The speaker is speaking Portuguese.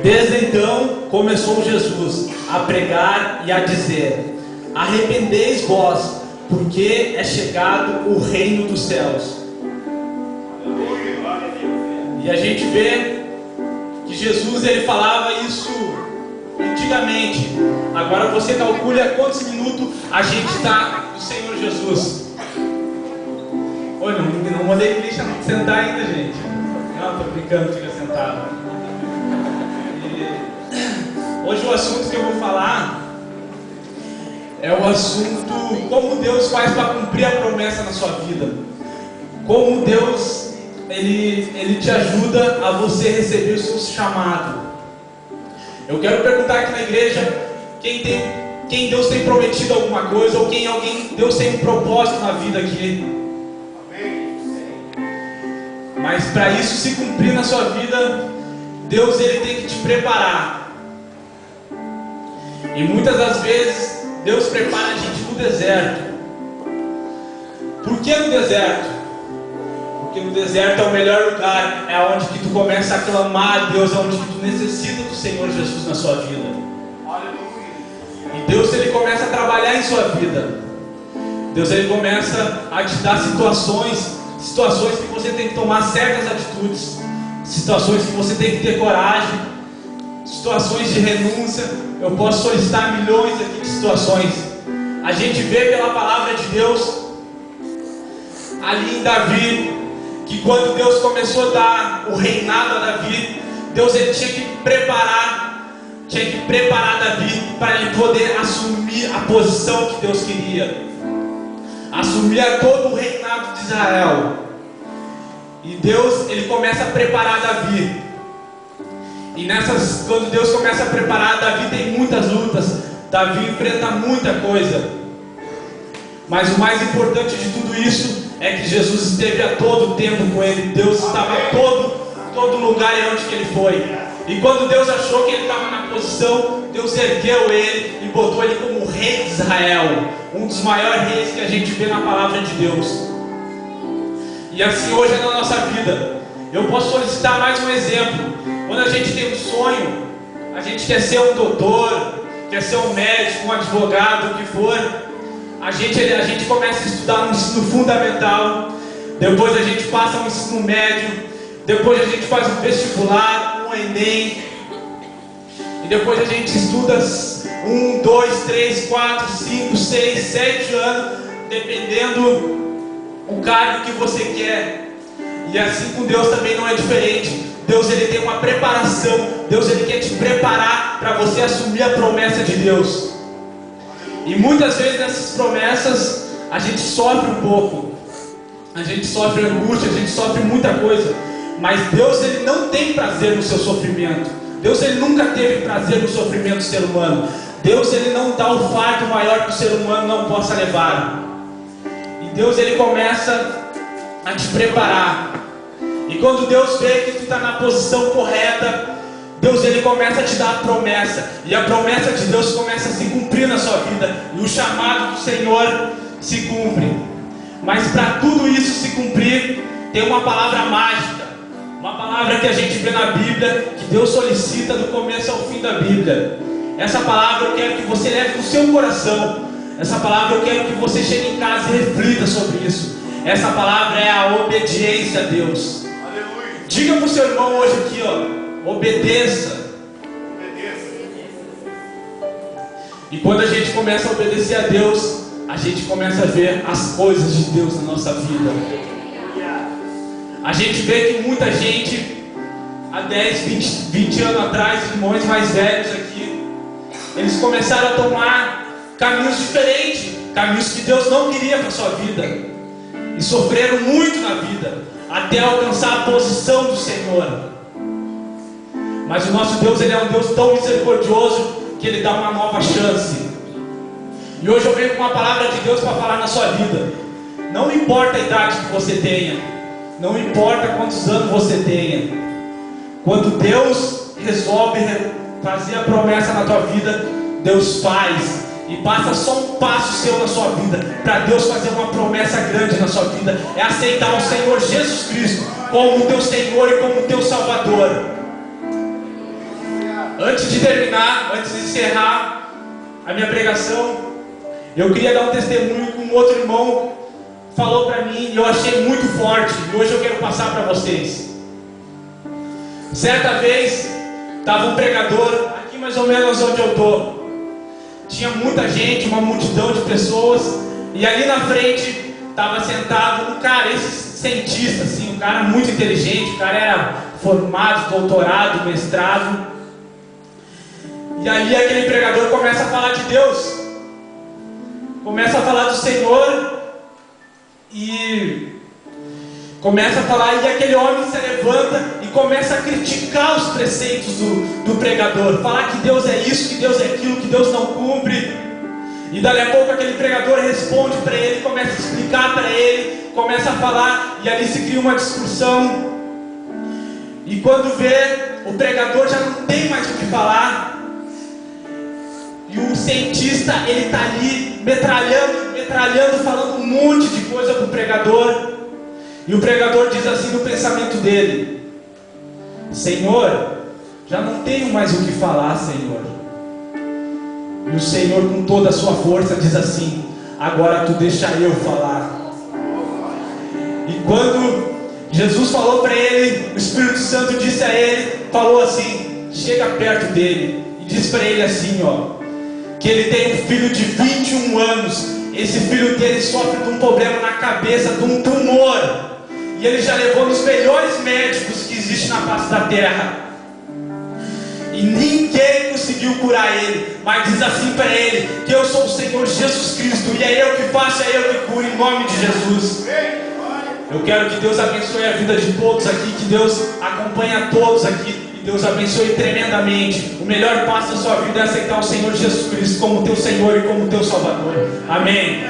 Desde então começou Jesus a pregar e a dizer: arrependei vós, porque é chegado o reino dos céus. E a gente vê que Jesus ele falava isso antigamente. Agora você calcule a quantos minutos a gente está do Senhor Jesus. Oi, não mandei Cristian sentar ainda, gente. Não, tô brincando, fica sentado. Hoje o assunto que eu vou falar é o assunto como Deus faz para cumprir a promessa na sua vida. Como Deus ele te ajuda a você receber o seu chamado. Eu quero perguntar aqui na igreja quem Deus tem prometido alguma coisa, ou Deus tem um propósito na vida aqui. Mas para isso se cumprir na sua vida, Deus ele tem que te preparar. E muitas das vezes Deus prepara a gente no deserto. Por que no deserto? Porque no deserto é o melhor lugar, é onde que tu começa a clamar a Deus, é onde que tu necessita do Senhor Jesus na sua vida. E Deus ele começa a trabalhar em sua vida. Deus ele começa a te dar situações que você tem que tomar certas atitudes, situações que você tem que ter coragem, situações de renúncia. Eu posso solicitar milhões aqui de situações. A gente vê pela palavra de Deus ali em Davi, que quando Deus começou a dar o reinado a Davi, Deus ele tinha que preparar Davi para ele poder assumir a posição que Deus queria, assumir todo o reinado de Israel. E Deus ele começa a preparar Davi. E quando Deus começa a preparar Davi, tem muitas lutas, Davi enfrenta muita coisa. Mas o mais importante de tudo isso é que Jesus esteve a todo tempo com ele. Deus estava em todo lugar onde que ele foi. E quando Deus achou que ele estava na posição, Deus ergueu ele e botou ele como rei de Israel, um dos maiores reis que a gente vê na palavra de Deus. E assim hoje é na nossa vida. Eu posso solicitar mais um exemplo. Quando a gente tem um sonho, a gente quer ser um doutor, quer ser um médico, um advogado, o que for. A gente começa a estudar um ensino fundamental, depois a gente passa um ensino médio, depois a gente faz um vestibular, um Enem, e depois a gente estuda 1, 2, 3, 4, 5, 6, 7 anos, dependendo o cargo que você quer. E assim com Deus também não é diferente. Deus ele tem uma preparação. Deus ele quer te preparar para você assumir a promessa de Deus. E muitas vezes nessas promessas a gente sofre um pouco, a gente sofre angústia, a gente sofre muita coisa. Mas Deus ele não tem prazer no seu sofrimento. Deus ele nunca teve prazer no sofrimento do ser humano. Deus ele não dá o fardo maior que o ser humano não possa levar. E Deus ele começa a te preparar. E quando Deus vê que tu está na posição correta, Deus ele começa a te dar a promessa. E a promessa de Deus começa a se cumprir na sua vida. E o chamado do Senhor se cumpre. Mas para tudo isso se cumprir, tem uma palavra mágica. Uma palavra que a gente vê na Bíblia, que Deus solicita do começo ao fim da Bíblia. Essa palavra eu quero que você leve no seu coração. Essa palavra eu quero que você chegue em casa e reflita sobre isso. Essa palavra é a obediência a Deus. Aleluia. Diga para o seu irmão hoje aqui, ó, obedeça. E quando a gente começa a obedecer a Deus, a gente começa a ver as coisas de Deus na nossa vida. A gente vê que muita gente, há 10, 20 anos atrás, irmãos mais velhos aqui, eles começaram a tomar caminhos diferentes, caminhos que Deus não queria para a sua vida, e sofreram muito na vida, até alcançar a posição do Senhor. Mas o nosso Deus, ele é um Deus tão misericordioso, que ele dá uma nova chance. E hoje eu venho com uma palavra de Deus para falar na sua vida. Não importa a idade que você tenha, não importa quantos anos você tenha, quando Deus resolve fazer a promessa na tua vida, Deus faz. E basta só um passo seu na sua vida para Deus fazer uma promessa grande na sua vida. É aceitar o Senhor Jesus Cristo como o teu Senhor e como o teu Salvador. Antes de terminar, antes de encerrar a minha pregação, eu queria dar um testemunho que um outro irmão falou para mim e eu achei muito forte, e hoje eu quero passar para vocês. Certa vez, estava um pregador, aqui mais ou menos onde eu estou. Tinha muita gente, uma multidão de pessoas, e ali na frente estava sentado um cara, esse cientista, assim, um cara muito inteligente, o cara era formado, doutorado, mestrado. E ali aquele pregador começa a falar de Deus, começa a falar do Senhor, e começa a falar, e aquele homem se levanta e começa a criticar os preceitos do pregador, falar que Deus é isso, que Deus é aquilo, que Deus não cumpre. E dali a pouco aquele pregador responde para ele, começa a explicar para ele, começa a falar, e ali se cria uma discussão. E quando vê, o pregador já não tem mais o que falar, e o cientista, ele está ali metralhando, falando um monte de coisa para o pregador. E o pregador diz assim no pensamento dele: Senhor, já não tenho mais o que falar, Senhor. E o Senhor, com toda a sua força, diz assim: agora tu deixa eu falar. E quando Jesus falou para ele, o Espírito Santo disse a ele, falou assim: chega perto dele e diz para ele assim, ó, que ele tem um filho de 21 anos. Esse filho dele sofre de um problema na cabeça, de um tumor, e ele já levou nos melhores médicos que existem na face da terra, e ninguém conseguiu curar ele. Mas diz assim para ele, que eu sou o Senhor Jesus Cristo, e é eu que faço, é eu que curo, em nome de Jesus. Eu quero que Deus abençoe a vida de todos aqui, que Deus acompanhe a todos aqui, e Deus abençoe tremendamente. O melhor passo da sua vida é aceitar o Senhor Jesus Cristo como teu Senhor e como teu Salvador. Amém.